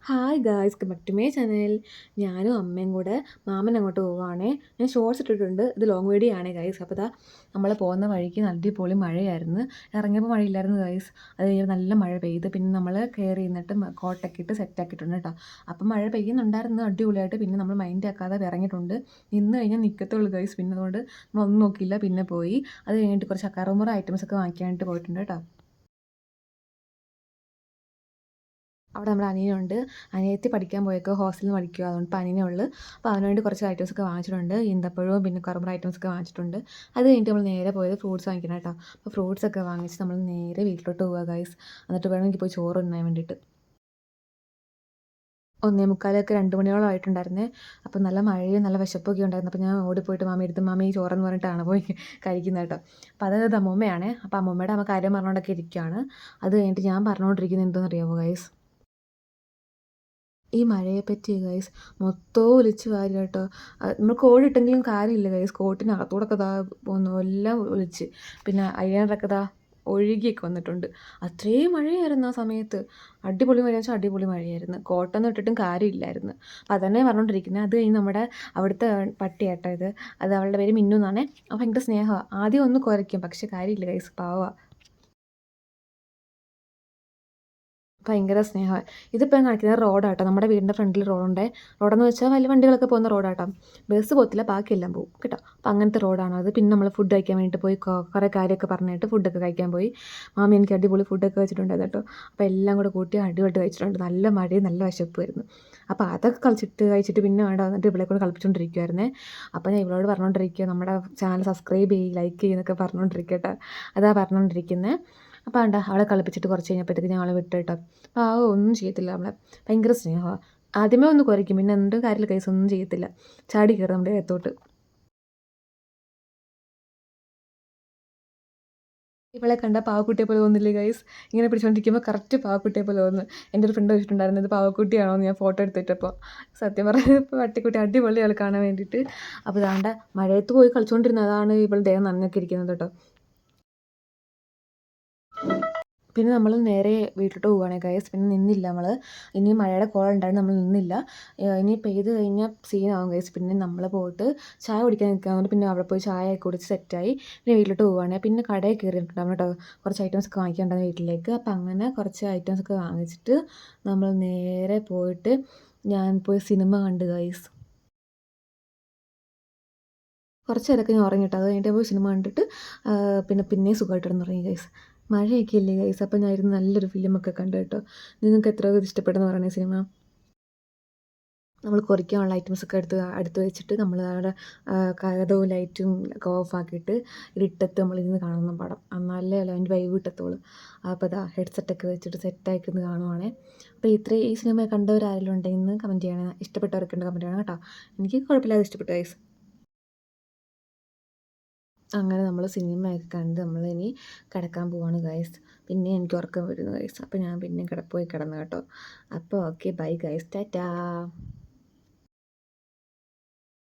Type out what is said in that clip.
Hi guys, welcome back to my channel. ഞാനും അമ്മയും കൂടെ മാമൻ അങ്ങോട്ട് പോവുകയാണേ. ഞാൻ ഷോർട്സ് ഇട്ടിട്ടുണ്ട്, ഇത് ലോങ് വീഡിയോ ആണ് ഗൈസ്. അപ്പോൾ നമ്മൾ പോകുന്ന വഴിക്ക് അടിപൊളി മഴയായിരുന്നു. ഇറങ്ങിയപ്പോൾ മഴയില്ലായിരുന്നു ഗൈസ്. അത് കഴിഞ്ഞ് നല്ല മഴ പെയ്ത് പിന്നെ നമ്മൾ കയറി നിന്നിട്ട് കോട്ടൊക്കെ ഇട്ട് സെറ്റാക്കിയിട്ടുണ്ട് കേട്ടോ. അപ്പം മഴ പെയ്യുന്നുണ്ടായിരുന്നു അടിപൊളിയായിട്ട്. പിന്നെ നമ്മൾ മൈൻഡ് ആക്കാതെ ഇറങ്ങിയിട്ടുണ്ട്. നിന്ന് കഴിഞ്ഞാൽ നിൽക്കത്തുള്ളൂ ഗൈസ്. പിന്നെ അതുകൊണ്ട് നമ്മളൊന്നും നോക്കിയില്ല, പിന്നെ പോയി. അത് കഴിഞ്ഞിട്ട് കുറച്ച് അക്കാറുമുറ ഐറ്റംസ് ഒക്കെ വാങ്ങിക്കാനായിട്ട് പോയിട്ടുണ്ട് കേട്ടോ. അവിടെ നമ്മുടെ അനിയനുണ്ട്. അനിയത്തി പഠിക്കാൻ പോയേക്കോ, ഹോസ്റ്റലിൽ നിന്ന് പഠിക്കുക. അതുകൊണ്ട് ഇപ്പോൾ അനിയനേ ഉള്ളൂ. അപ്പോൾ അതിന് വേണ്ടി കുറച്ച് ഐറ്റംസൊക്കെ വാങ്ങിച്ചിട്ടുണ്ട്. ഈന്തപ്പഴവും പിന്നെ കറുമുറ ഐറ്റംസൊക്കെ വാങ്ങിച്ചിട്ടുണ്ട്. അത് കഴിഞ്ഞിട്ട് നമ്മൾ നേരെ പോയത് ഫ്രൂട്ട്സ് വാങ്ങിക്കണം കേട്ടോ. അപ്പോൾ ഫ്രൂട്ട്സൊക്കെ വാങ്ങിച്ച് നമ്മൾ നേരെ വീട്ടിലോട്ട് പോവുക ഗൈസ്. എന്നിട്ട് വേണം എനിക്ക് പോയി ചോറ് തിന്നാൻ വേണ്ടിയിട്ട്. 1:45 2 മണിയോളം ആയിട്ടുണ്ടായിരുന്നേ. അപ്പോൾ നല്ല മഴയും നല്ല വിശപ്പൊക്കെ ഉണ്ടായിരുന്നു. അപ്പോൾ ഞാൻ ഓടിപ്പോയിട്ട് മാമി ചോറെന്ന് പറഞ്ഞിട്ടാണ് പോയി കഴിക്കുന്നത് കേട്ടോ. അപ്പോൾ അതായത് അമ്മൂമ്മയാണേ. അപ്പോൾ അമ്മൂമ്മയുടെ അമ്മ കാര്യം പറഞ്ഞുകൊണ്ടൊക്കെ ഇരിക്കുകയാണ്. അത് കഴിഞ്ഞിട്ട് ഞാൻ പറഞ്ഞുകൊണ്ടിരിക്കുന്നത് എന്താണെന്ന് അറിയാമോ ഗൈസ്? ഈ മഴയെപ്പറ്റി ഗൈസ് മൊത്തവും ഒലിച്ച് വാരി കേട്ടോ. നമ്മൾ കോട്ടിട്ടെങ്കിലും കാര്യമില്ല ഗൈസ്. കോട്ടിനകത്തൂടെയൊക്കെ പോകുന്നു എല്ലാം ഒലിച്ച്. പിന്നെ അയ്യണറൊക്കെ ഒഴുകിയൊക്കെ വന്നിട്ടുണ്ട്. അത്രയും മഴയായിരുന്നു ആ സമയത്ത്. അടിപൊളി മഴയെന്ന് വെച്ചാൽ അടിപൊളി മഴയായിരുന്നു. കോട്ടൊന്നും ഇട്ടിട്ടും കാര്യമില്ലായിരുന്നു. അപ്പം അതന്നെ പറഞ്ഞുകൊണ്ടിരിക്കുന്നത്. അത് കഴിഞ്ഞ് നമ്മുടെ അവിടുത്തെ പട്ടിയാട്ടോ ഇത്. അത് അവളുടെ പേര് മിന്നു എന്നാണേ. അപ്പോൾ ഭയങ്കര സ്നേഹമാണ്. ആദ്യം ഒന്ന് കുരയ്ക്കും, പക്ഷെ കാര്യമില്ല ഗൈസ്, പാവമാണ്. ഭയങ്കര സ്നേഹമാണ്. ഇതിപ്പോൾ കാണിക്കുന്നത് റോഡാട്ടോ. നമ്മുടെ വീടിൻ്റെ ഫ്രണ്ടിൽ റോഡുണ്ട്. റോഡെന്ന് വെച്ചാൽ വലിയ വണ്ടികളൊക്കെ പോകുന്ന റോഡാട്ടോ. ബസ് പോകത്തില്ല, ബാക്കിയെല്ലാം പോകും കേട്ടോ. അപ്പോൾ അങ്ങനത്തെ റോഡാണ് അത്. പിന്നെ നമ്മൾ ഫുഡ് കഴിക്കാൻ വേണ്ടിയിട്ട് പോയി കുറേ കാര്യമൊക്കെ പറഞ്ഞിട്ട് ഫുഡൊക്കെ കഴിക്കാൻ പോയി. മാമി എനിക്ക് അടിപൊളി ഫുഡൊക്കെ വെച്ചിട്ടുണ്ടായിരുന്നു കേട്ടോ. അപ്പോൾ എല്ലാം കൂടെ കൂട്ടി അടിപൊളിയായിട്ട് കഴിച്ചിട്ടുണ്ട്. നല്ല മഴയും നല്ല വിശപ്പുമായിരുന്നു. അപ്പോൾ അതൊക്കെ കഴിച്ചിട്ട് പിന്നെ വേണ്ട വന്നിട്ട് ഇവളെ കൊണ്ട് കളിപ്പിച്ചുകൊണ്ടിരിക്കുമായിരുന്നേ. അപ്പോൾ ഞാൻ ഇവളോട് പറഞ്ഞുകൊണ്ടിരിക്കുക, നമ്മുടെ ചാനൽ സബ്സ്ക്രൈബ് ചെയ്യും, ലൈക്ക് ചെയ്യുന്നൊക്കെ പറഞ്ഞുകൊണ്ടിരിക്കുക കേട്ടോ. അതാ പറഞ്ഞുകൊണ്ടിരിക്കുന്നത്. അപ്പോൾ വേണ്ട അവളെ കളിപ്പിച്ചിട്ട് കുറച്ച് കഴിഞ്ഞപ്പോഴത്തേക്ക് ഞാൻ അവളെ വിട്ടു കേട്ടോ. അപ്പോൾ ഒന്നും ചെയ്യത്തില്ല നമ്മളെ. ഭയങ്കര സ്നേഹമാണ്. ആദ്യമേ ഒന്ന് കുരയ്ക്കും, പിന്നെ എന്തും കാര്യമില്ല കേസ്, ഒന്നും ചെയ്യത്തില്ല. ചാടി കയറും നമ്മുടെ അകത്തോട്ട്. ഇവളെ കണ്ട പാവക്കുട്ടിയെ പോലെ തോന്നില്ലേ ഗൈസ്? ഇങ്ങനെ പിടിച്ചുകൊണ്ടിരിക്കുമ്പോൾ കറക്റ്റ് പാവക്കുട്ടിയെ പോലെ തോന്നുന്നു. എൻ്റെ ഒരു ഫ്രണ്ട് വെച്ചിട്ടുണ്ടായിരുന്നു, ഇത് പാവക്കുട്ടിയാണോ എന്ന് ഞാൻ ഫോട്ടോ എടുത്തിട്ടപ്പോൾ. സത്യം പറഞ്ഞാൽ പട്ടിക്കുട്ടി അടിപൊളിയാണ് കാണാൻ വേണ്ടിയിട്ട്. അപ്പോൾ ഇതാണ്ട് മഴയത്ത് പോയി കളിച്ചുകൊണ്ടിരുന്നത്, ഇവൾ ദേഹം നനഞ്ഞൊക്കെ ഇരിക്കുന്നത് കേട്ടോ. പിന്നെ നമ്മൾ നേരെ വീട്ടിലോട്ട് പോവുകയാണ് ഗൈസ്. പിന്നെ നിന്നില്ല നമ്മൾ. ഇനി മഴയുടെ കോളുണ്ടായിരുന്നു, നമ്മൾ നിന്നില്ല. ഇനി പെയ്ത് കഴിഞ്ഞാൽ സീനാവും ഗൈസ്. പിന്നെ നമ്മൾ പോയിട്ട് ചായ കുടിക്കാൻ നിൽക്കാറുണ്ട്. പിന്നെ അവിടെ പോയി ചായ കുടിച്ച് സെറ്റായി പിന്നെ വീട്ടിലോട്ട് പോവുകയാണ്. പിന്നെ കടയിൽ കയറിയിട്ടുണ്ടാവും കേട്ടോ. കുറച്ച് ഐറ്റംസൊക്കെ വാങ്ങിക്കാനുണ്ടായിരുന്നു വീട്ടിലേക്ക്. അപ്പം അങ്ങനെ കുറച്ച് ഐറ്റംസൊക്കെ വാങ്ങിച്ചിട്ട് നമ്മൾ നേരെ പോയിട്ട് ഞാൻ പോയി സിനിമ കണ്ട് ഗൈസ്. കുറച്ച് നേരമൊക്കെ ഞാൻ ഉറങ്ങി കേട്ടോ. അത് കഴിഞ്ഞിട്ട് പോയി സിനിമ കണ്ടിട്ട് പിന്നെയും സുഖമായിട്ട് കിടന്നുറങ്ങി ഗൈസ്. മഴയൊക്കെ ഇല്ലേ ഗൈസ്. അപ്പോൾ ഞാൻ ഇരുന്ന് നല്ലൊരു ഫിലിമൊക്കെ കണ്ടു കേട്ടോ. നിങ്ങൾക്ക് എത്ര ഇഷ്ടപ്പെട്ടെന്ന് പറയണേ സിനിമ? നമ്മൾ കുറയ്ക്കാനുള്ള ഐറ്റംസൊക്കെ അടുത്ത് വെച്ചിട്ട് നമ്മൾ അവിടെ കതവും ലൈറ്റും ഒക്കെ ഓഫാക്കിയിട്ട് ഇരുട്ടത്ത് നമ്മളിരുന്ന് കാണുന്ന പടം. എന്നാലേ അതിൻ്റെ വൈബ് കിട്ടത്തുള്ളൂ. അപ്പോൾ ഹെഡ്സെറ്റൊക്കെ വെച്ചിട്ട് സെറ്റാക്കി ഇരുന്ന് കാണുവാണേ. അപ്പോൾ ഈ സിനിമ കണ്ടവരാരെങ്കിലും ഉണ്ടെങ്കിൽ ഇന്ന് കമൻറ്റ് ചെയ്യണം. ഇഷ്ടപ്പെട്ടവരൊക്കെ ഉണ്ട് കമൻറ്റ് ചെയ്യണം കേട്ടോ. എനിക്ക് കുഴപ്പമില്ലാതെ ഇഷ്ടപ്പെട്ടു ഗൈസ്. അങ്ങനെ നമ്മൾ സിനിമയൊക്കെ കണ്ട് നമ്മളിനി കിടക്കാൻ പോവാണ് ഗൈസ്. പിന്നെ എനിക്ക് ഉറക്കം വരുന്നു ഗൈസ്. അപ്പോൾ ഞാൻ പിന്നെയും പോയി കിടന്നു കേട്ടോ. അപ്പോൾ ഓക്കെ, ബൈ ഗൈസ്, ടാറ്റാ.